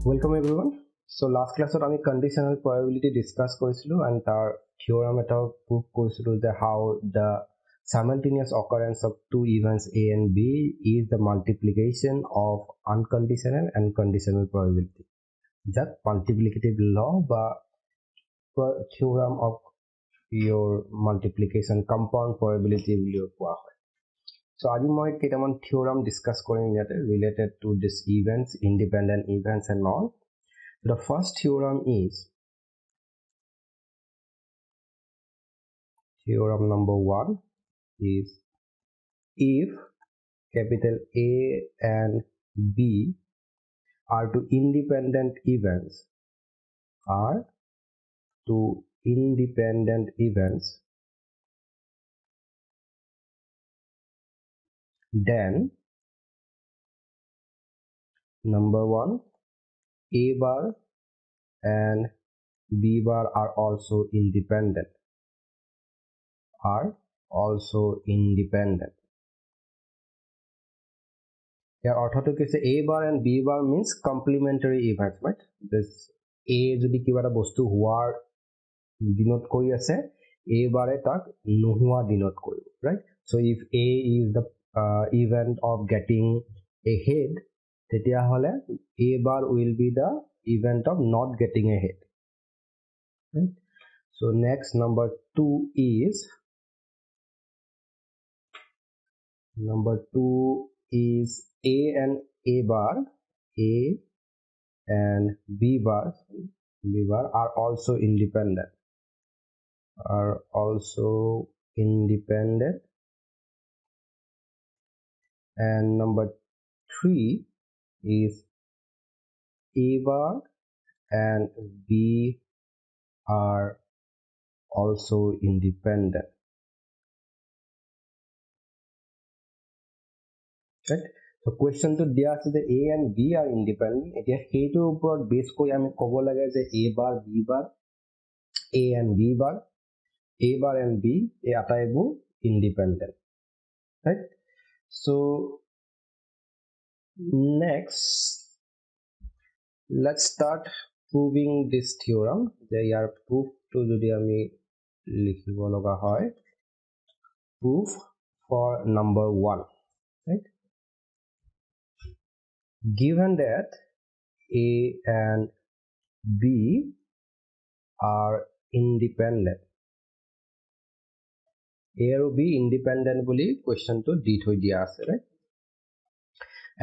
Welcome everyone. So last class আমি conditional probability discuss কৰিছিলো and তাৰ theorem এটা prove কৰিছিলো যে how the simultaneous occurrence of two events A and B is the multiplication of unconditional and conditional probability. যাক multiplicative law বা theorem of your multiplication compound probability বুলি কোৱা হয়. So আজি মই কেইটামান theorem discuss কৰিম ইয়াতে related to this events, independent events and all. The first theorem is theorem number 1 is if capital A and B are two independent events then number 1 A bar and B bar are also independent Here অৰ্থটো কৈছে A bar and B bar means complementary events, right? This A যদি কিবা এটা বস্তু হোৱাৰ দিনত কৰি আছে A bar এ তাক নোহোৱা দিনত কৰিব, right? So if A is the event of getting a head, তেতিয়া হলে A bar will be the event of not getting a head, right? So next number 2 is A and A bar and B bar are also independent and number 3 is A bar and B are also independent, right? So question to dia ase je A and B are independent. Etia heitur upor base kori ami kobo lage je A bar B bar A and B bar A bar and B e ataibu independent, right? So next let's start proving this theorem. Je yar proof to jodi ami likhibo loga hoy, proof for number 1, right? Given that A and B are independent, A or B independent bully question to di thoi dia ase, right?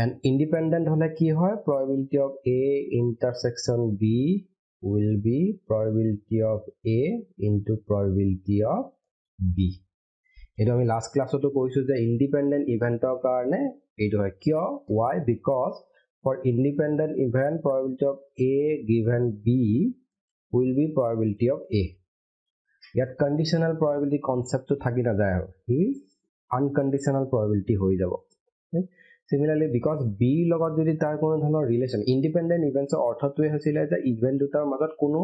And independent hole ki hoy, probability of A intersection B will be probability of A into probability of B. Eto ami last class to koisu je independent event or karone eto hoy kyo, why? Because for independent event probability of A given B will be probability of A. Yet conditional probability concept to thaki na jay, he unconditional probability hoi jabo, right? Similarly, because B logot jodi tar kono dhৰণৰ relation, independent events অৰ্থটোৱে হৈছিলে যে event দুটাৰ মাজত কোনো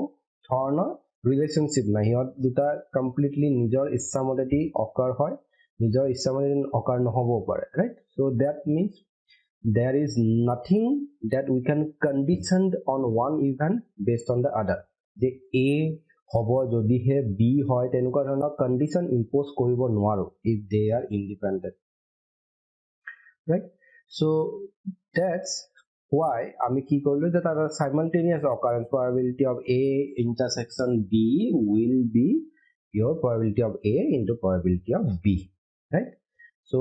ধৰণৰ relationship নাই, হিহঁত দুটা completely নিজৰ ইচ্ছামতে occur হয়, নিজৰ ইচ্ছামতে occur নহব পাৰে, right? So that means there is nothing that we can condition on one event based on the other. যে A হব যদিহে B হয় তেনেকুৱা ধৰণৰ condition impose কৰিব নোৱাৰো if they are independent, right? So that's why ami ki korlu that our simultaneous occurrence probability of A intersection B will be your probability of A into probability of B, right? So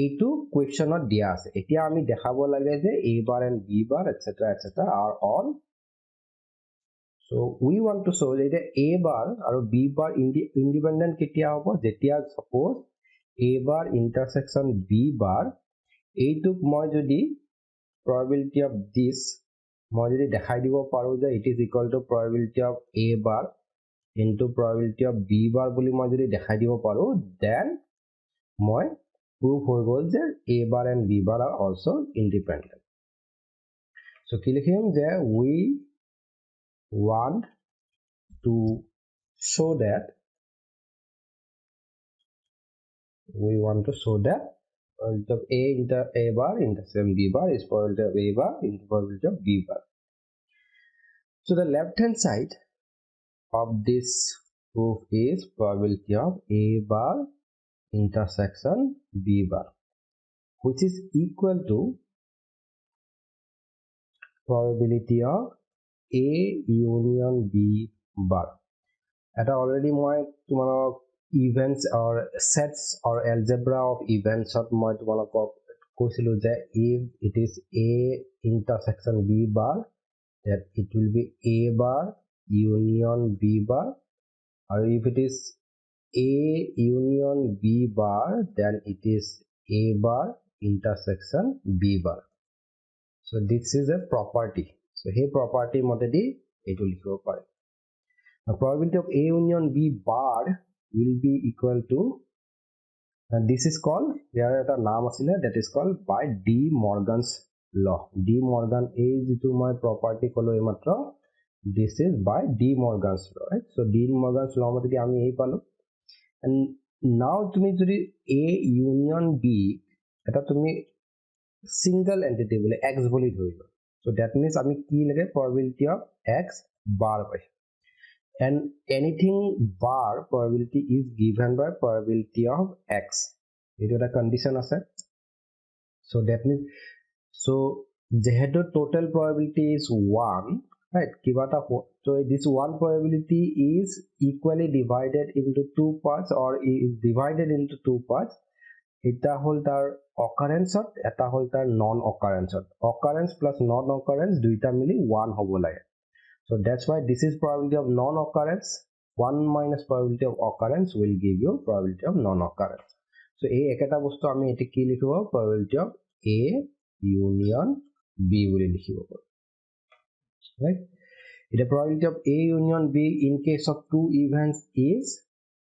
এইটো কুৱেশ্যনত দিয়া আছে, এতিয়া আমি দেখাব লাগে যে A bar and B bar etc are all. So we want to show that A bar আৰু B bar independent কেতিয়া হ'ব, যেতিয়া suppose A bar intersection B bar এইটোক মই যদি probability of this মই যদি দেখাই দিব পাৰো যে it is equal to probability of A bar into probability of B bar বুলি মই যদি দেখাই দিব পাৰো, then মই proof হৈ গল যে A bar and B bar are also independent. So কি লিখিম যে we want to show that probability of A into A bar intersection B bar is probability of A bar into probability of B bar. So the left hand side of this proof is probability of A bar intersection B bar, which is equal to probability of A union B bar. Eta already moi tumalok events or sets or algebra of events of moi tumalok koisilu je if it is A intersection B bar, that it will be A bar union B bar, or if it is A union B bar, then it is A bar intersection B bar. So this is a property. So hey property motedi etu likhibo pare. The probability of A union B bar will be equal to, and this is called, there is a name asile, that is called by De Morgan's law. De Morgan is to my property kolo ematra. This is by De Morgan's law, right? So De Morgan's law motedi ami ei palo. And now tumi jodi A union B eta tumi single entity bole x boli dhoriba. So that means ami ki lage probability of x bar pai. And anything bar probability is given by probability of x. It is a condition ase. So that means, so jehetu total probability is 1, right? Kibata, so this one probability is equally divided into two parts, or is divided into two parts. Eta hol tar occurrence, eta hol tar non occurrence. Occurrence plus non occurrence duita mili 1 hobo lage. So that's why this is probability of non-occurrence. 1 minus probability of occurrence will give you probability of non-occurrence. So A ekata bostu ami eti ki likhibo, probability of A union B boli likhibo, right? The probability of A union B in case of two events is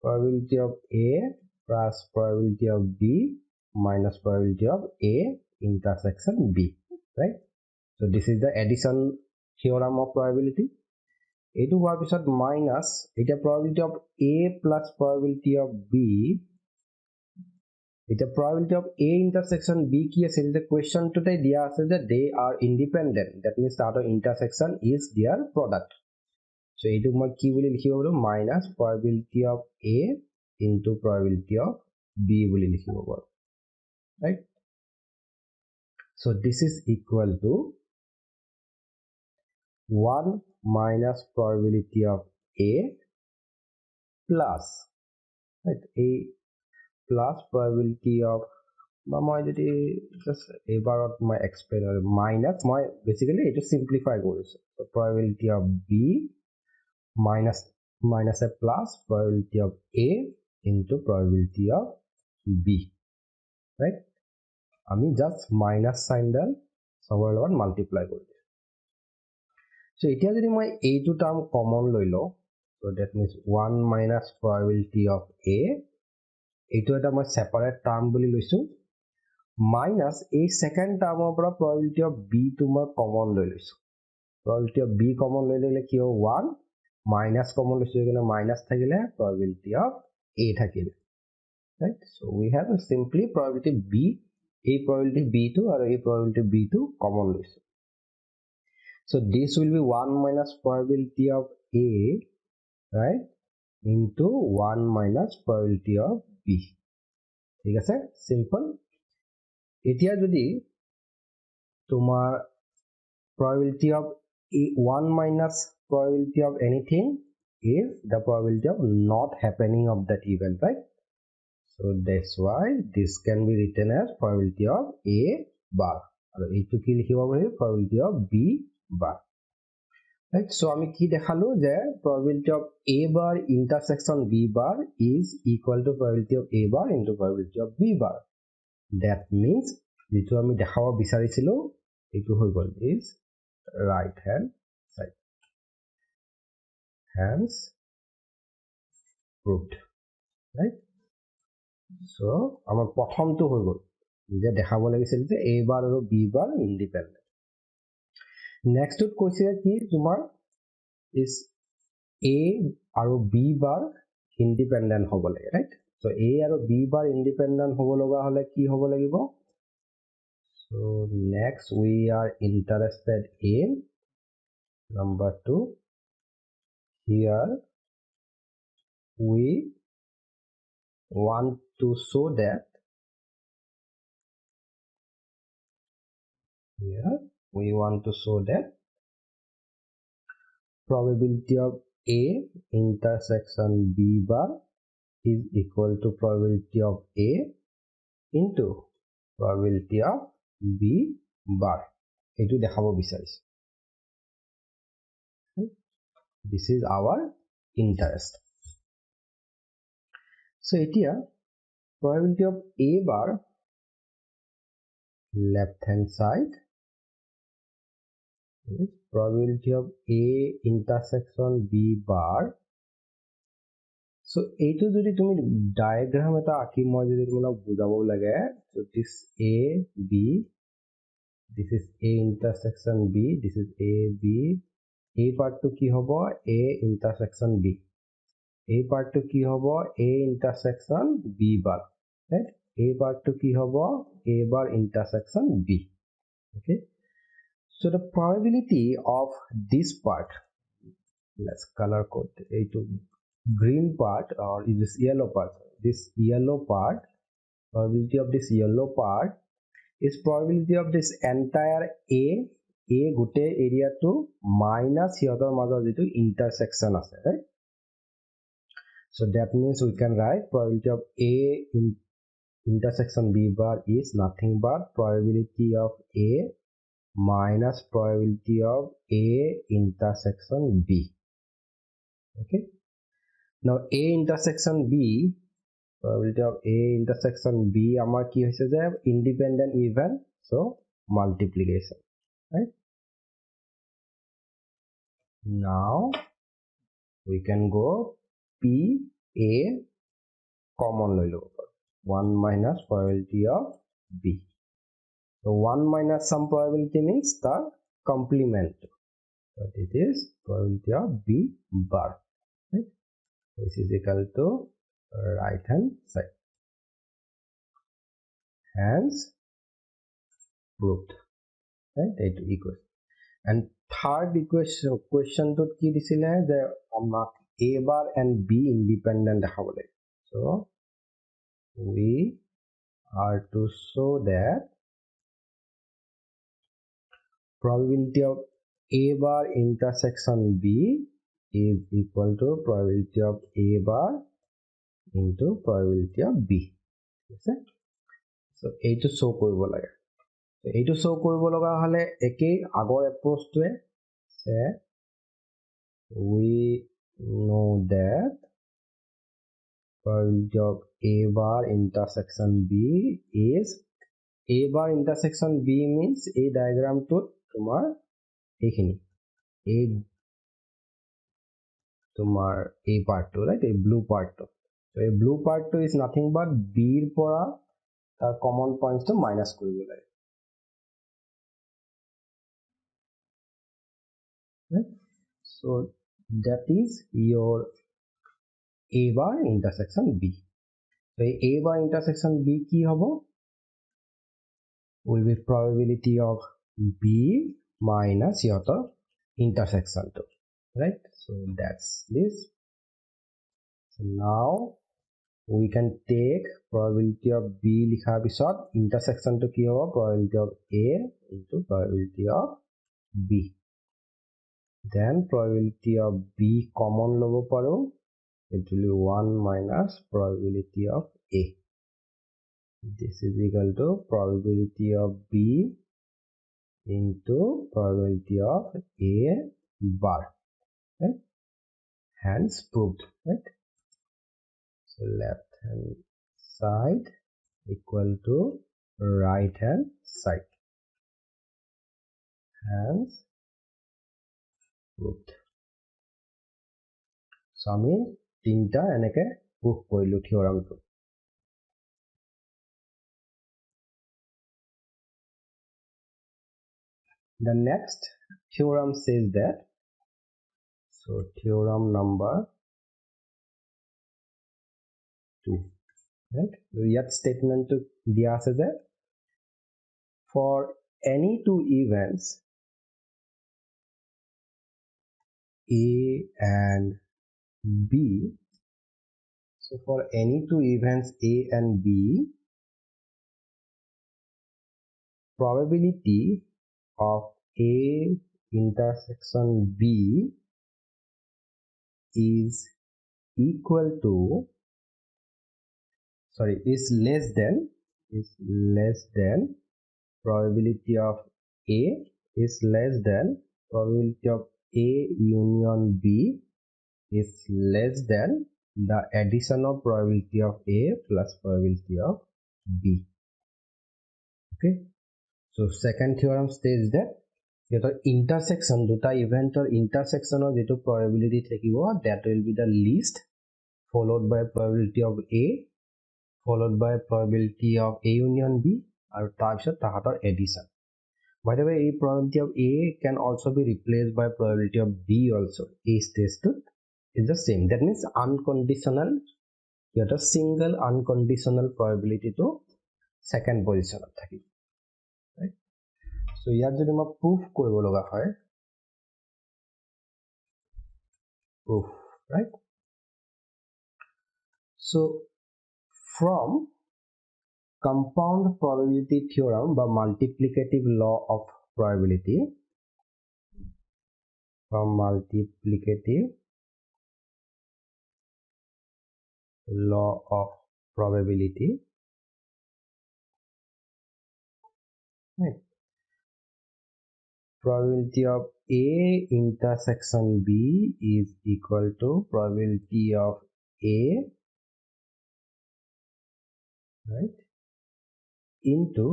probability of A plus probability of B minus probability of A intersection B, right? So this is the addition theorem of probability. Etu hoar pisot minus eta probability of A plus probability of B. Eta probability of A intersection B ki asil, the question today dia ase that they are independent. That means that intersection is their product. So etu moi ki boli likhibo bolo, minus probability of A into probability of B boli likhibo bolo, right? So this is equal to 1 minus probability of A plus, right, A plus probability of just A bar of my explainer minus my basically it is simplify goals. So probability of B minus a plus probability of A into probability of B, right? আমি just minus sign dal somewhere lot multiply kori. So etia jodi moi a2 term common loi lo, so that means 1 minus probability of A, etu eta moi separate term boli loisu, minus a second term opra probability of B to moi common loi loisu. Probability of B common loi lele ki ho 1 minus common loisu ekena minus thakile probability of A thakile, right? So we have a simply probability B, a probability B2 or a probability B2 common loisu. So this will be 1 minus probability of A, right, into 1 minus probability of B. ঠিক আছে, simple. এতিয়া যদি তোমার probability of 1 minus probability of anything is the probability of not happening of that event, right? So that's why this can be written as probability of A bar. And etu ki likhibo pari, probability of B bar. Right? So ami ki dekhalo je probability of A bar intersection B bar is equal to probability of A bar into probability of B bar. That means jitu ami dekhabo bisarisilu etu hoi gol is right hand side. Hence proved, right? So amar prothom to hoi gol je dekhabo lagisil je A bar aru B bar independent. Next to koise ki tumar is A aru B bar independent hobo lage, right? so A আৰু B bar independent হ'ব লগা হলে কি হ'ব লাগিব so next we are interested in number 2 here we want to show that probability of A intersection B bar is equal to probability of A into probability of B bar. এইটো দেখাব বিচাৰিছো this is our interest so এতিয়া probability of A bar left hand side is probability of A intersection B bar so এইটো যদি তুমি diagram এটা আঁকি মই যদি তোমাক বুজাব লাগে so this A B this is A intersection B this is A B A part to ki hobo A intersection B A part to ki hobo A intersection B bar right A part to ki hobo A bar intersection B okay so the probability of this part let's color code A to green part or is this yellow part probability of this yellow part is probability of this entire A gote area to minus hiyotor major jitu intersection ase right so that means we can write probability of A intersection B bar is nothing but probability of A minus probability of A intersection B okay now A intersection B probability of A intersection B amar ki hoise je independent even so multiplication right now we can go P A common loi lobo 1 minus probability of B so 1 minus some probability means the complement but it is probability of B bar right which is equal to right hand side hence proved right it equals and third question to ki disile je amak A bar and B independent dekhabo lage so we are to show that probability of A bar intersection B is equal to probability of A bar into probability of B okay so এইটো show কৰিব লাগে এইটো show কৰিব লগা হলে একেই আগৰ approach টোৱে সে we know that probability of A bar intersection B is A bar intersection B means a diagram to তোমার এইখিনি a তোমার a part to right a blue part to so a blue part to is nothing but B এর পরা তার common points to minus কৰিব লাগে right so that is your A bar intersection B so A bar intersection B ki hobo will be probability of B minus your intersection to right so that's this so now we can take probability of B likha bisot intersection to ki hobo probability of A into probability of B then probability of B common lobo paro it will be 1 minus probability of A this is equal to probability of B into probability of A bar right hence proved right so left hand side equal to right hand side hence proved so ami tinta eneke proof korilu theorem to the next theorem says that so theorem number 2 right? ইয়াত statementটো দিয়া আছে যে for any two events A and B, so for any two events A and B, probability of A intersection B is equal to, sorry, is less than probability of A is less than probability of A union B is less than the addition of probability of A plus probability of B. Okay, so second theorem states that the intersection দুটা ইভেন্টৰ ইন্টাৰসেকশনৰ যেটো probability থাকিব, that will be the least, followed by probability of A, followed by probability of A union B, আৰু তাৰপিছত তাহাঁতৰ addition. By the way, a probability of A can also be replaced by probability of B also. A stage to is the same. That means unconditional, you have a single unconditional probability to second position of thaki. Right? So here jodi ma proof koribo loga hoy, proof, right? So from compound probability theorem by multiplicative law of probability, from multiplicative law of probability, right? Probability of A intersection B is equal to probability of A, right, into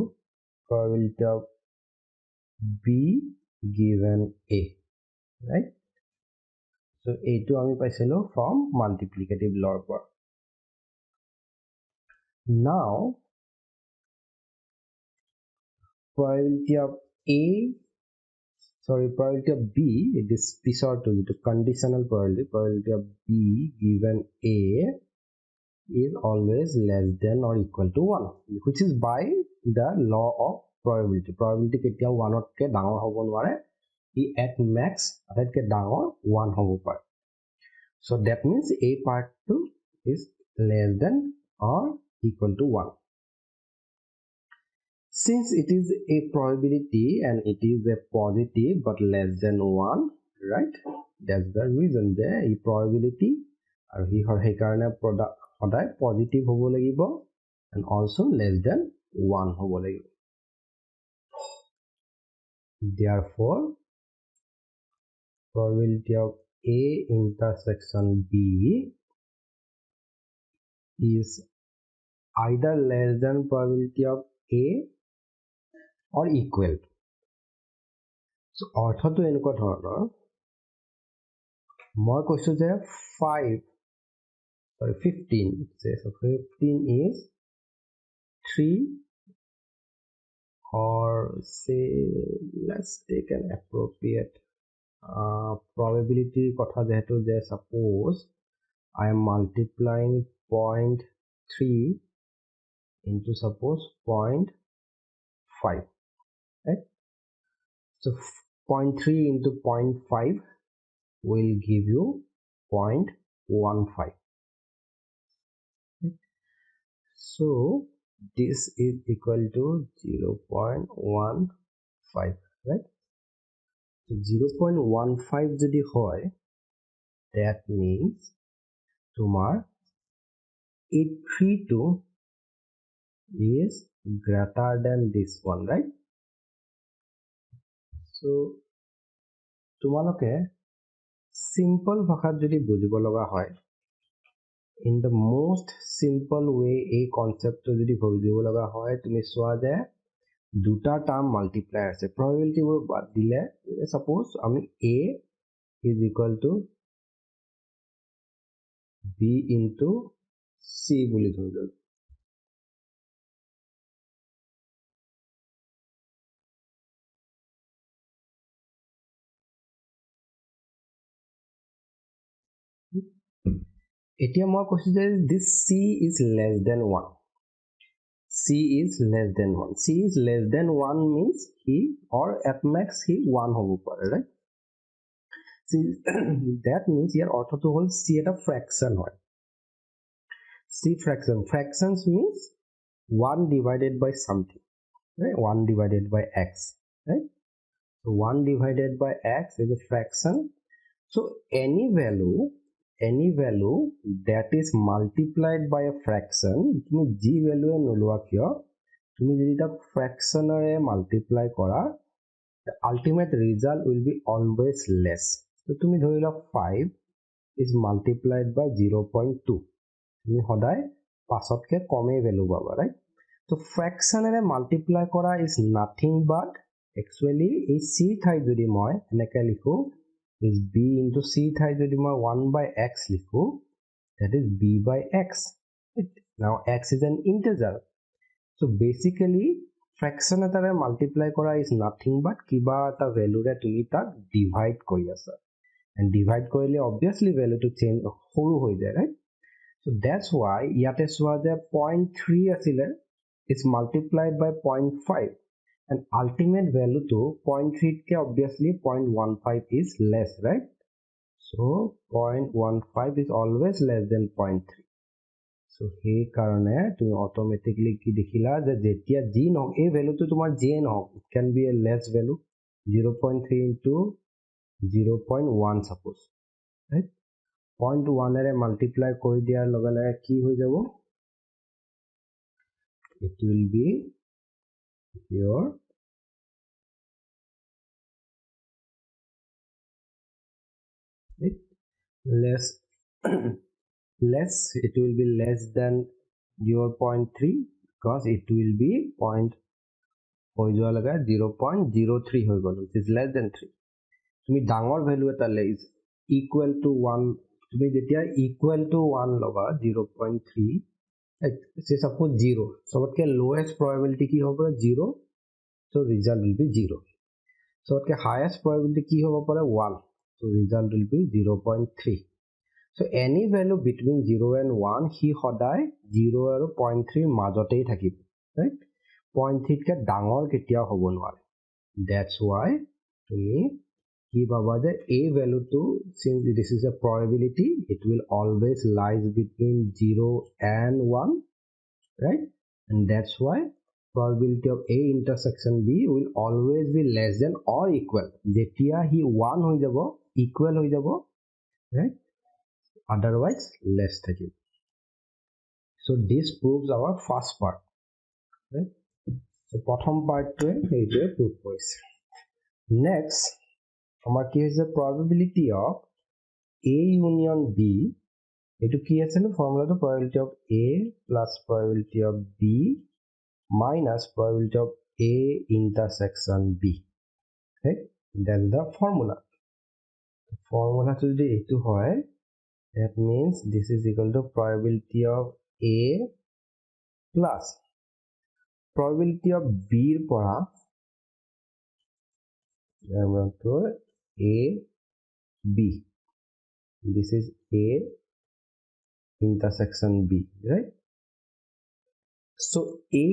probability of B given A, right? So A to ami paisilo from multiplicative law. Now probability of A, sorry, probability of B, it is pisor to the conditional probability of B given A is always less than or equal to 1, which is by the law of probability ketia 1 otke dangor hobo nware, e at max atke dangor 1 hobo pare. So that means A part 2 is less than or equal to 1. Since it is a probability and it is a positive but less than 1, right? That's the reason there a probability aru hi hor he karone product hodai positive hobo lagibo and also less than 1 hobo lagibo. Therefore probability of A intersection B is either less than probability of A or equal. So অৰ্থ to এনেকুৱা ধৰণৰ, মই কৈছো যে 15 say, so 15 is 3, or say let's take an appropriate probability kotha jehetu je suppose I am multiplying 0.3 into suppose 0.5, right? So 0.3 into 0.5 will give you 0.15. So this is equal to 0.15, right? So 0.15 যদি হয়, that means তোমার 832 is greater than this one, right? So তোমালোকে simple ভাষাত যদি বুজিব লগা হয়, in the most simple way এই concept যদি বুজিব লগা হয়, তুমি চোৱা যে দুটা টার্ম মাল্টিপ্লাই আছে, probability বোৰ বাদ দিলে suppose আমি A is equal to B into C বুলি ধৰিলো, এতিয়া মই কৈছো যে this c is less than 1. C is less than 1. C is less than 1 means he or at max he 1 হ'ব পাৰে, right? C that means here অৰ্থটো হ'ল C এটা fraction হয়. C fractions means 1 divided by something, right? 1 divided by x, right? So 1 divided by x is a fraction. So any value that is multiplied by a fraction, তুমি যি value নোলোৱা কিয় তুমি যদি তাক fraction এৰে multiply কৰা, the ultimate result will be always less. So তুমি ধৰি লোৱা 5 is multiplied by 0.2, তুমি সদায় 5তকৈ কমেই value পাবা, right? So fraction এৰে multiply কৰা is nothing but actually এই c ঠাইত যদি মই এনেকৈ লিখো is b into c ঠাইত যদি মই 1 by x লিখো, that is b by x. Now x is an integer. So basically fraction এটাৰে multiply কৰা is nothing but কিবা এটা value ৰে তুমি তাক divide কৰি আছা, and divide কৰিলে obviously value to change সৰু হৈ যায়, right? So that's why ইয়াতে চোৱা যে 0.3 আছিলে is multiplied by 0.5, and ultimate value to 0.3 ke obviously 0.15 is less, right? So 0.15 is always less than 0.3. So he karone tu automatically ki dekhila je jetia g no a value to tumar j no, it can be a less value 0.3 into 0.1 suppose, right? 0.1 ere multiply kori diar loge loge ki hoi jabo, it will be your less it will be less than your 0.3 because it will be 0.03 হৈ গল, which is less than 3. তুমি ডাঙৰ value এটা is equal to 1, তুমি যেতিয়া equal to 1 লবা 0.3, say suppose 0, সবতকে lowest probability কি হ'ব 0, so result will be 0. সবতকে highest probability কি হ'ব পাৰে 1, so result will be 0.3. So any value between 0 and 1 he সদায় 0 আৰু 0.3 মাজতেই থাকিব, right? 0.3 কে ডাঙৰ কেতিয়াও হ'ব নোৱাৰে. That's why তুমি কি পাবা যে a value to, since this is a probability, it will always lies between 0 and 1, right? And that's why probability of a intersection b will always be less than or equal. যেতিয়া হি 1 হৈ যাব, equal হৈ যাব, right? Otherwise less থাকিব. So this proves our first part, right? So প্ৰথম পাৰ্টটোৱে এইটোৱে prove কৰিছে. Next আমাৰ কি হৈছে probability of a union b, এইটো কি আছিল ফৰ্মুলাটো probability of a plus probability of b minus probability of a intersection b, right? That's the formula. Formula to যদি এইটো হয়, that means this is equal to probability of a plus probability of b পৰা a b, this is a intersection b, right? So a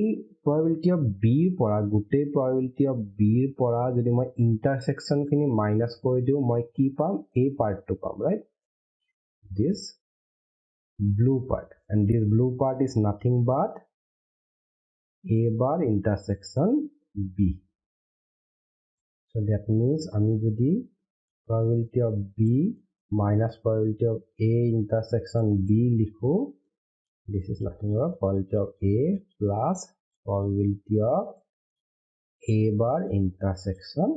probability of b পৰা গোটেই probability of b পৰা যদি মই intersection খিনি minus কৰি দিও, মই কি পাম a part to palm, right? This blue part, and this blue part is nothing but a bar intersection b. So that means আমি যদি probability of b minus probability of a intersection b লিখো, this is nothing but probability of a plus probability of a bar intersection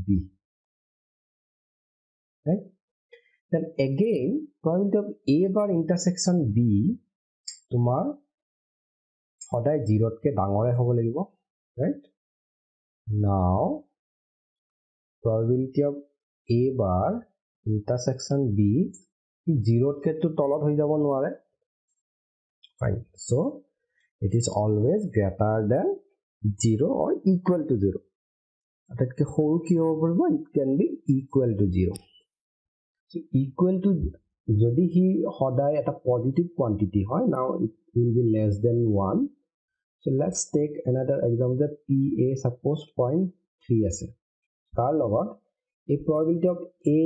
b, right? Then again probability of a bar intersection b তোমাৰ সদায় 0 তকে ডাঙৰে হ'ব লাগিব, right? Now probability of a bar intersection b 0 তকে তো তলত হৈ যাব নোৱাৰে, fine. So it is always greater than 0 or equal to 0. আটাইতকৈ সৰু কি হ'ব পাৰিব, it can be equal to 0. So equal to যদি হি সদায় এটা পজিটিভ কোয়ান্টিটি হয় now it will be less than 1 so let's take another example that pa suppose 0.3 আছে তাৰ লগত এই probability of a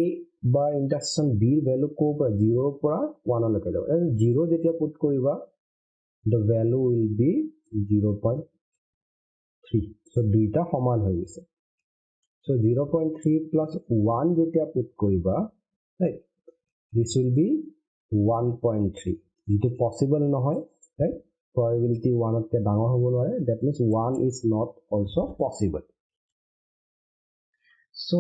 বা intersection b ৰ value কো পৰা 0 পৰা 1 লৈকে যাব 0 যেতিয়া পুট কৰিবা the value will be 0.3 so দুইটা সমান হৈ গৈছে so 0.3 plus 1 যেতিয়া পুট কৰিবা right this will be 1.3 যেটো possible নহয় right probability 1 তে ডাঙৰ হ'ব নোৱাৰে that means 1 is not also possible so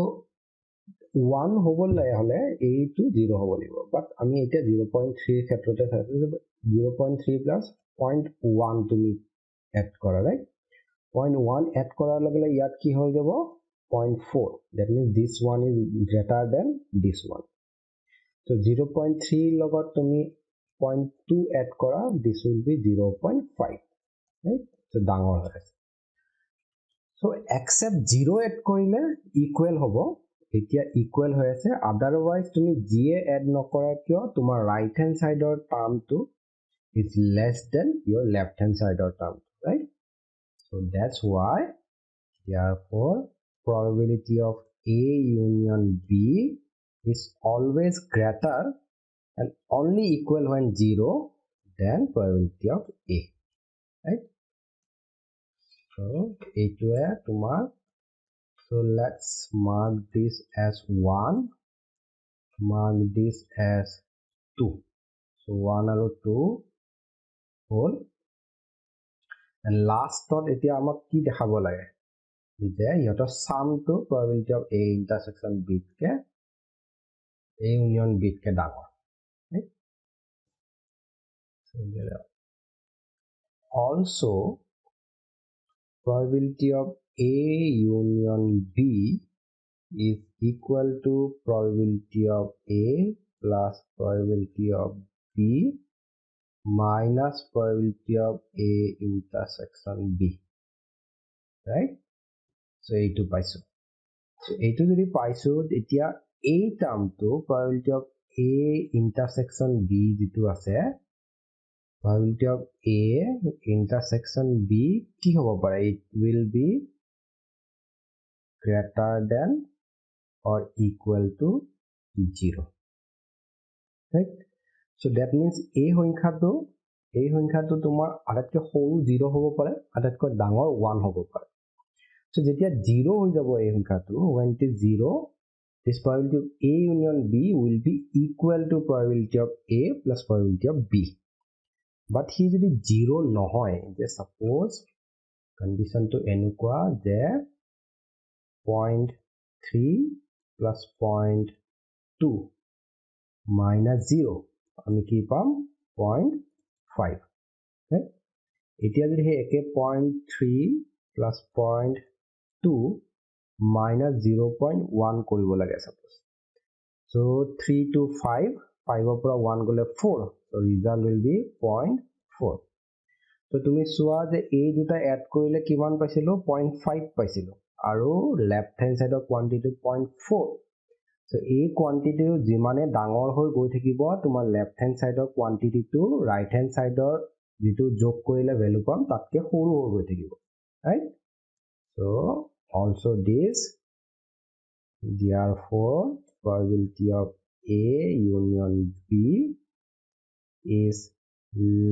1 হ'বলে হলে a to 0 হ'ব লাগিব but আমি এটা 0.3 ক্ষেত্ৰতে চাইছো 0.3 plus 0.1 তুমি add কৰা right 0.1 add কৰাৰ লগে ইয়াত কি হৈ যাব 0.4 that means this one is greater than this one so 0.3 লগত তুমি 0.2 add kora this will be 0.5 right so dangor hoy so except 0 add korile equal hobo etia equal hoy ase otherwise tumi ga add nokora kyo tumar right hand side or term to is less than your left hand side or term right so that's why therefore probability of a union b is always greater and only equal when 0 then probability of a right so so let's mark this as 1 mark this as 2 so 1 and 2 whole and last thought etia amak ki dekhabo lage je yoto sum to probability of a intersection b ke a union b ke dangor right so also probability of a union b is equal to probability of a plus probability of b minus probability of a intersection b right so এইটো পাইছো so এইটো যদি পাইছো এতিয়া এই টার্মটো probability of a intersection b যেটো আছে probability of a intersection b কি হ'ব পাৰে it will be greater than or equal to 0 right so that means a সংখ্যাটো তোমাৰ আটাইতকৈ সৰু 0 হ'ব পাৰে আটাইতকৈ ডাঙৰ 1 হ'ব পাৰে so যেতিয়া 0 হৈ যাব এই সংখ্যাটো when it is 0 this probability of a union b will be equal to probability of a plus probability of b but he যদি 0 নহয় যে suppose condition to এনেকুৱা যে 0.3 plus 0.2 minus 0 আমি কি পাম 0.5 right এতিয়া যদি হে একে 0.3 plus 0.2 minus 0.1 কৰিব লাগে suppose so 3 to 5 5 পৰা 1 গলে 4 so result will be 0.4 so তুমি সোৱা যে এই দুটা এড কৰিলে কিমান পাইছিলো 0.5 পাইছিলো আৰু left hand side of quantity 0.4 so এই quantity যিমানে ডাঙৰ হৈ গৈ থাকিব তোমাৰ left hand side of quantity to right hand side or যেটো যোগ কৰিলে ভ্যালু পাম তাতকে সৰু হৈ গৈ থাকিব right so also this therefore probability of a union b is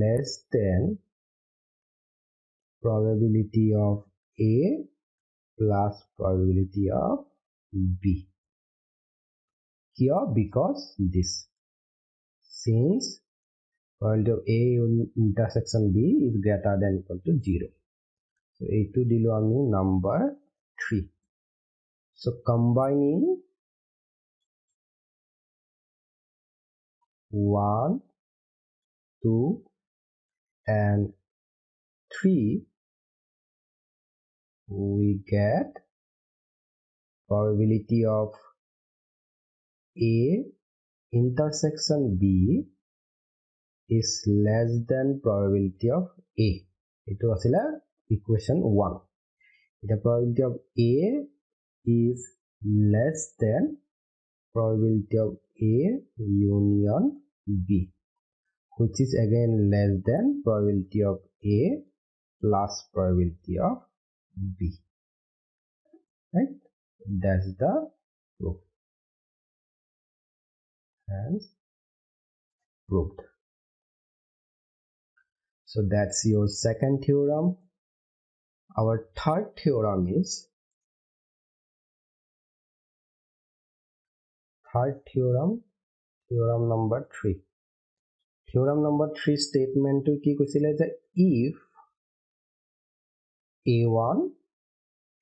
less than probability of a plus probability of b here because this since probability of a intersection b is greater than equal to 0 so a2 dilo ami number 3 so combining 1 2 and 3 we get probability of a intersection b is less than probability of a ito asila equation 1 the probability of a is less than probability of A union B, which is again less than probability of A plus probability of B, right? That's the proof. Hence proved. So that's your second theorem. Our third theorem is theorem number 3. Theorem number 3 statement to ki koisile je if A1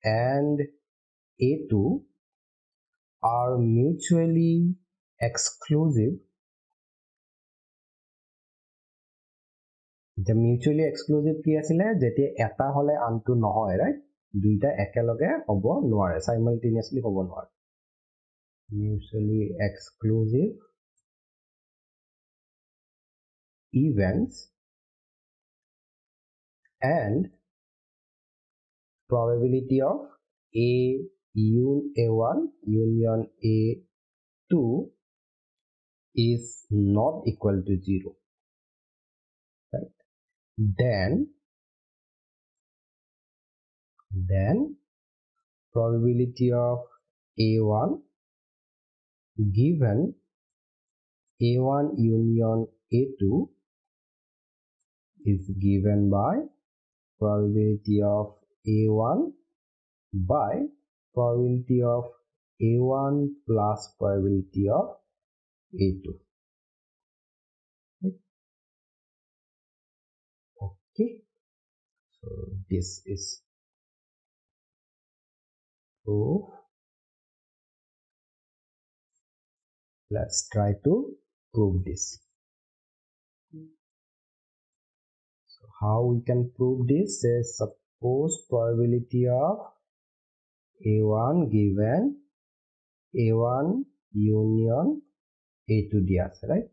and A2 are mutually exclusive, the mutually exclusive ki asile jete eta hole antu nohoy, right? Duita ekeloge hobo noare, simultaneously hobo noare. Mutually exclusive events and probability of A1 union A2 is not equal to 0, right? Then probability of A1 given A1 union A2 is given by probability of A1 by probability of A1 plus probability of A2. Okay, so this is proof. Let's try to prove this. So how we can prove this is, suppose probability of A1 given A1 union A2 dias, right?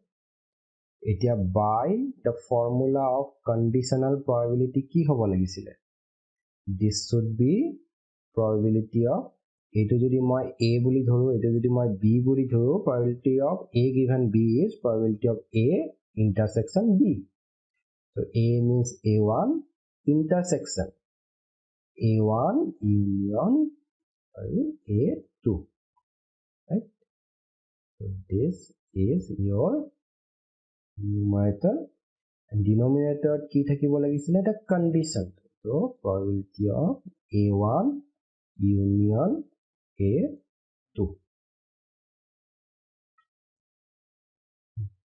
Etia by the formula of conditional probability ki hobo lagisile, this should be probability of etu jodi moi A buli dhoru, etu jodi moi B buli dhoru, probability of A given B is probability of A intersection B. So A means A1 intersection A1 union A2, right? So this is your numerator, and denominator ki thakibo lagisile eta condition. So probability of A1 union A2.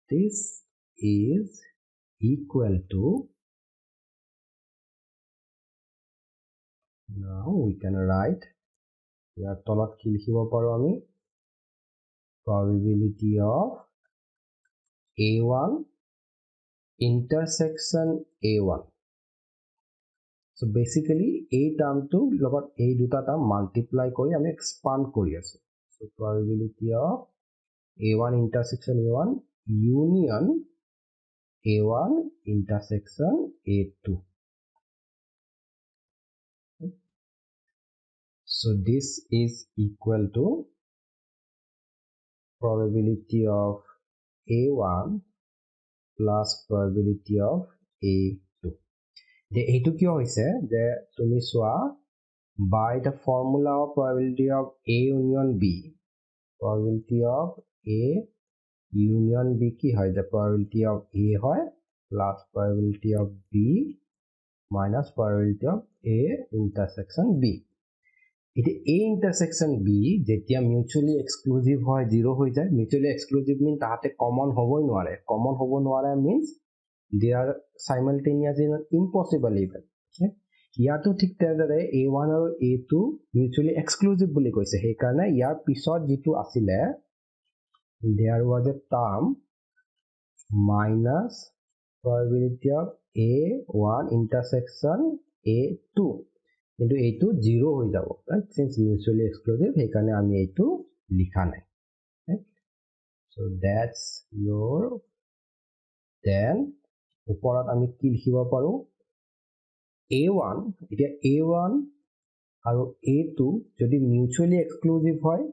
This is equal to, now we can write here tolat ki likhibo paru ami, probability of A1 intersection A1. So basically A term to logot A duta term multiply kori ami expand kori asu. So probability of A1 intersection A1 union A1 intersection A2. So this is equal to probability of A1 plus probability of A2. The A2 kyo hoise je tumi soa by the formula of probability of A union B, probability of A union B ki hoy, the probability of A hoy plus probability of B minus probability of A intersection B. It A intersection B jetia mutually exclusive hoy 0 hoy jay. Mutually exclusive means tahate common hoboi noare. Common hobo noare means they are simultaneous in an impossible event. ইয়াতো ঠিক তেনেদৰে A1 আৰু A2 mutually exclusive বুলি কৈছে, সেইকাৰণে ইয়াৰ পিছত যিটো আছিলে there was a term minus probability of A1 intersection A2, কিন্তু এইটো 0 হৈ যাব, right? Since mutually exclusive সেইকাৰণে আমি এইটো লিখা নাই, right? So that's your, then ওপৰত আমি কি লিখিব পাৰো, A1 এতিয়া A1 আৰু A2 যদি mutually exclusive হয়,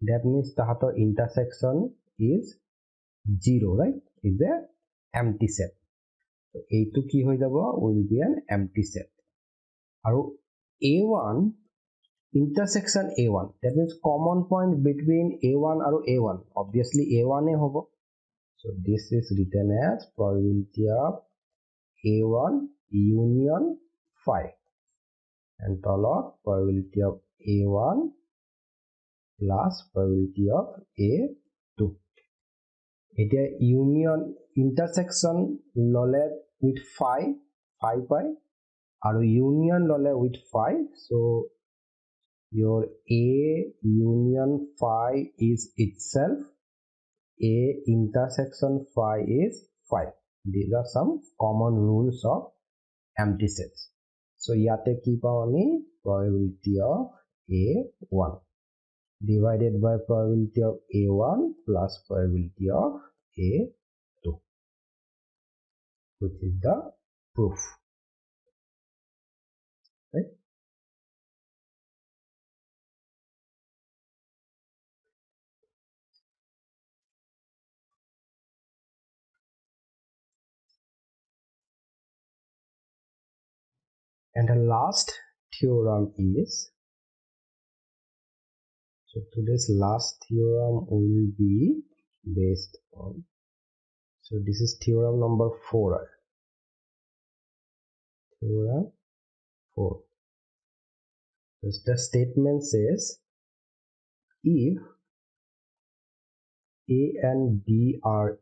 that means তাহাতৰ intersection is 0, right? Is a empty set. So A2 ki hoi jabo will be an empty set. Aru A1 intersection A1, that means common point between A1 aru A1, obviously A1 e hobo. So this is written as probability of A1 union 5, and tolot probability of A1 plus probability of A2. Etia union intersection lole with 5 pi aru union lole with 5. So your A union phi is itself, A intersection phi is 5. These are some common rules of empty sets. So yate ki pao ami probability of A1 divided by probability of A1 plus probability of A2, which is the proof, right? And the last theorem is, so today's last theorem will be based on, so this is theorem number 4. Theorem 4. The statement says, if A and B are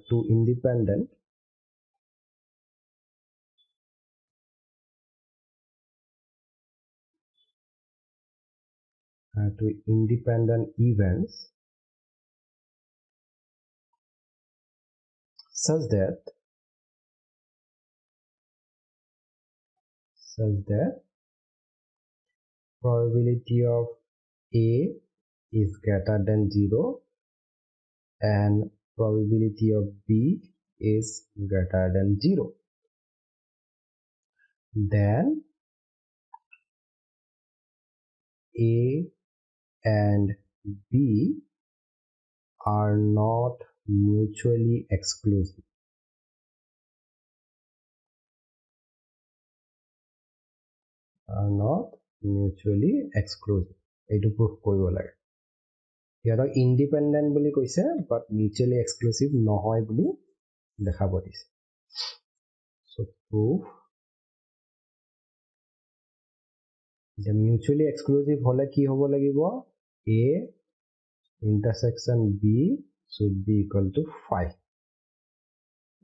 two independent events such that probability of A is greater than 0 and probability of B is greater than 0, then A and B are not mutually exclusive. এইটো proof কৰিব লাগে. সিহঁতক independent বুলি কৈছে but mutually exclusive নহয় বুলি দেখাব দিছে. So proof the mutually exclusive হলে কি হ'ব লাগিব, A intersection B should be equal to 5.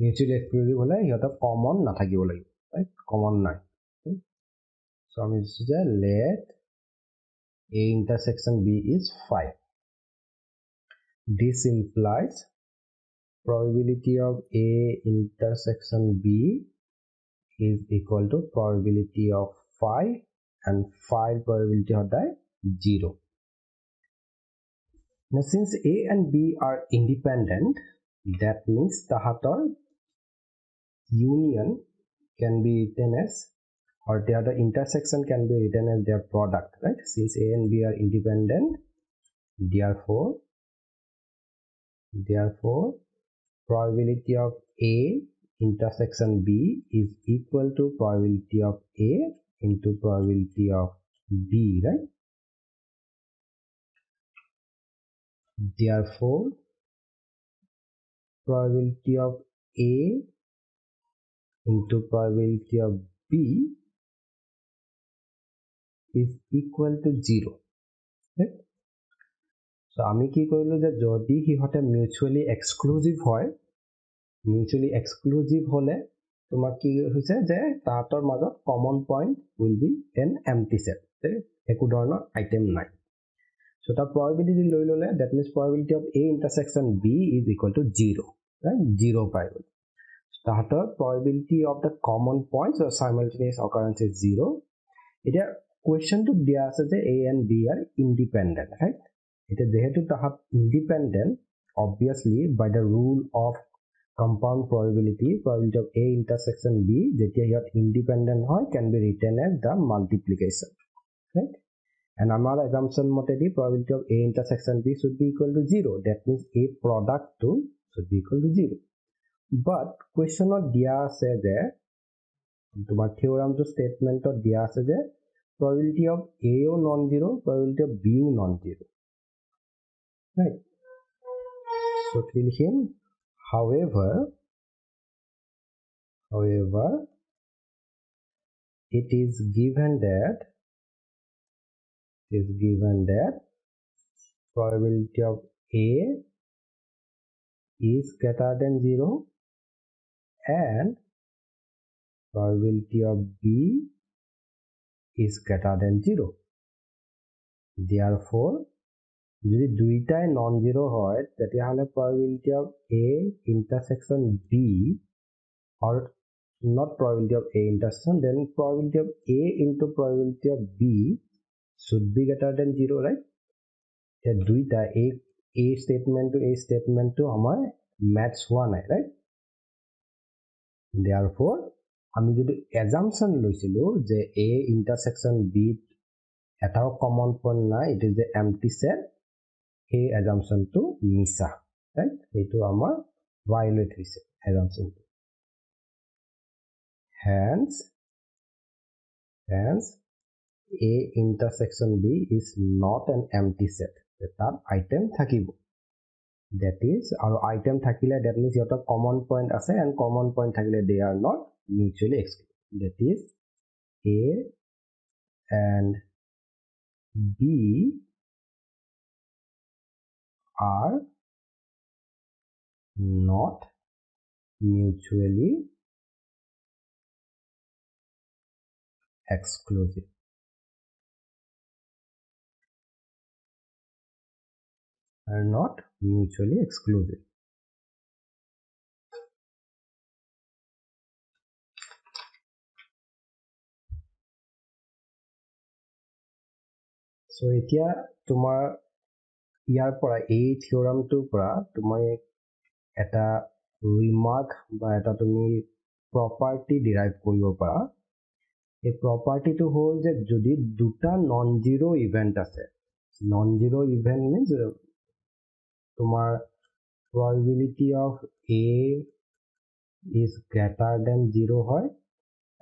Mutually exclusive হলে সিহঁতক common নাথাকিব লাগিব, right? Common নাই. So আমি দিছো যে let A intersection B is 5. This implies probability of A intersection B is equal to probability of 5 and 5 probability of 0. Now since A and B are independent, that means tahator union can be written as, or the other intersection can be written as their product, right? Since A and B are independent, therefore probability of A intersection B is equal to probability of A into probability of B, right? Therefore probability of A into probability of B is equal to 0, right? So আমি কি কৰিলো যে যদি হিহতে mutually exclusive হয়, mutually exclusive হলে তোমাক কি হৈছে যে তাহাতৰ মাজত common point will be an empty set, একো ধৰণৰ item নাই. So the probability লৈ ললে, that means probability of A intersection B is equal to 0, right? 0 পাই গল. তাহাতৰ probability of the common points or simultaneous occurrence is 0. এতিয়া questionটো দিয়া আছে যে A and B are independent, right? এতিয়া যেহেতু তাহাত independent, obviously by the rule of compound probability of A intersection B যেতিয়া ইয়াত independent হয় can be written as the multiplication, right? and our assumption motedi probability of A intersection B should be equal to 0. That means A product to should be equal to 0. But question of dia ase je tomar theorem to statement of dia ase je probability of A o non-zero, probability of B o non-zero. Right? So fill him. However, it is given that probability of A is greater than 0 and probability of B is greater than 0. Therefore, যদি দুইটাই non zero হয় তেতিয়াহলে probability of A intersection B or not probability of A intersection, then probability of A into probability of B should be greater than 0, right? দুইটা A statement to আমাৰ match হোৱা নাই, right? Therefore, আমি যদি assumption লৈছিলো যে A intersection B এটাও common point নাই, it is the empty set, এই assumption to মিছা, right? এইটো আমাৰ violate হৈছে assumption to. Hence A intersection B is not an empty set. That item থাকিব. That is, our item থাকিলে that means your common point আছে and common point থাকিলে they are not mutually exclusive. That is, A and B are not mutually exclusive. Are not mutually exclusive. So এতিয়া তোমাৰ ইয়াৰ পৰা এই থিওৰামটোৰ পৰা তুমি এটা ৰিমাৰ্ক বা এটা তুমি প্ৰপাৰ্টি ডিৰাইভ কৰিব পাৰা. এই প্ৰপাৰ্টিটো হ'ল যে যদি দুটা নন জিৰো ইভেন্ট আছে, নন জিৰো ইভেন্ট মিন্স তোমাৰ probability of A is greater than 0 হয়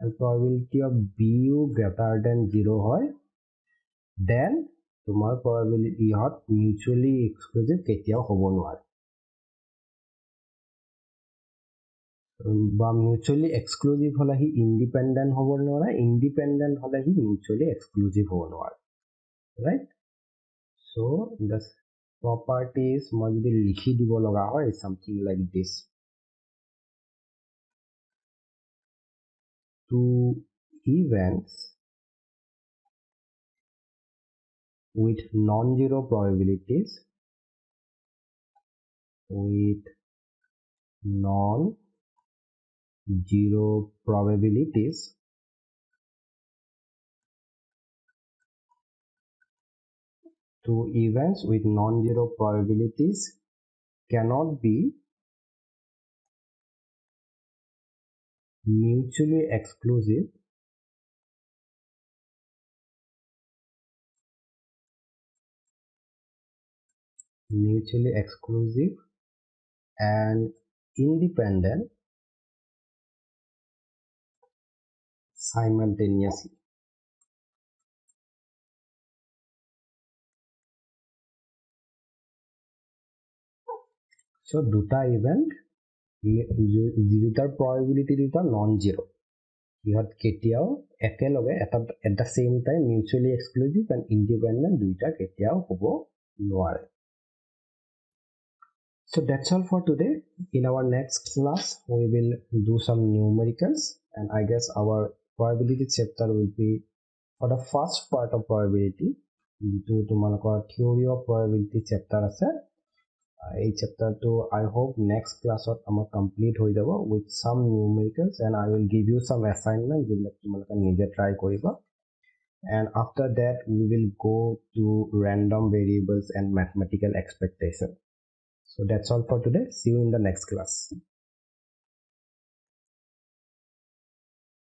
and probability of B greater than 0 হয়, then তোমাৰ probability ইহত mutually exclusive কেতিয়াও হ'ব নোৱাৰে বা mutually exclusive হলে হি independent হ'ব নোৱাৰে, independent হলে হি mutually exclusive হ'ব নোৱাৰে, right? So the properties মই যদি লিখি দিব লগা হয় something like this. Two events with non-zero probabilities two events with non-zero probabilities cannot be mutually exclusive and independent simultaneously. So দুটা ইভেন্ট দুটাৰ probability দুটা নন জিৰো, ইহত কেতিয়াও একেলগে at the same time mutually exclusive and independent দুইটা কেতিয়াও হ'ব নোৱাৰে. So that's all for today. In our next class we will do some numericals, and I guess our probability chapter will be for the first part of probability. যিটো তোমালোকৰ theory of probability chapter আছে, এই chapter to I hope next class ot amar complete হৈ যাব with some numericals, and I will give you some assignments যিবিলাক তোমালোকে নিজে try কৰিবা. And after that we will go to random variables and mathematical expectation. So that's all for today. See you in the next class.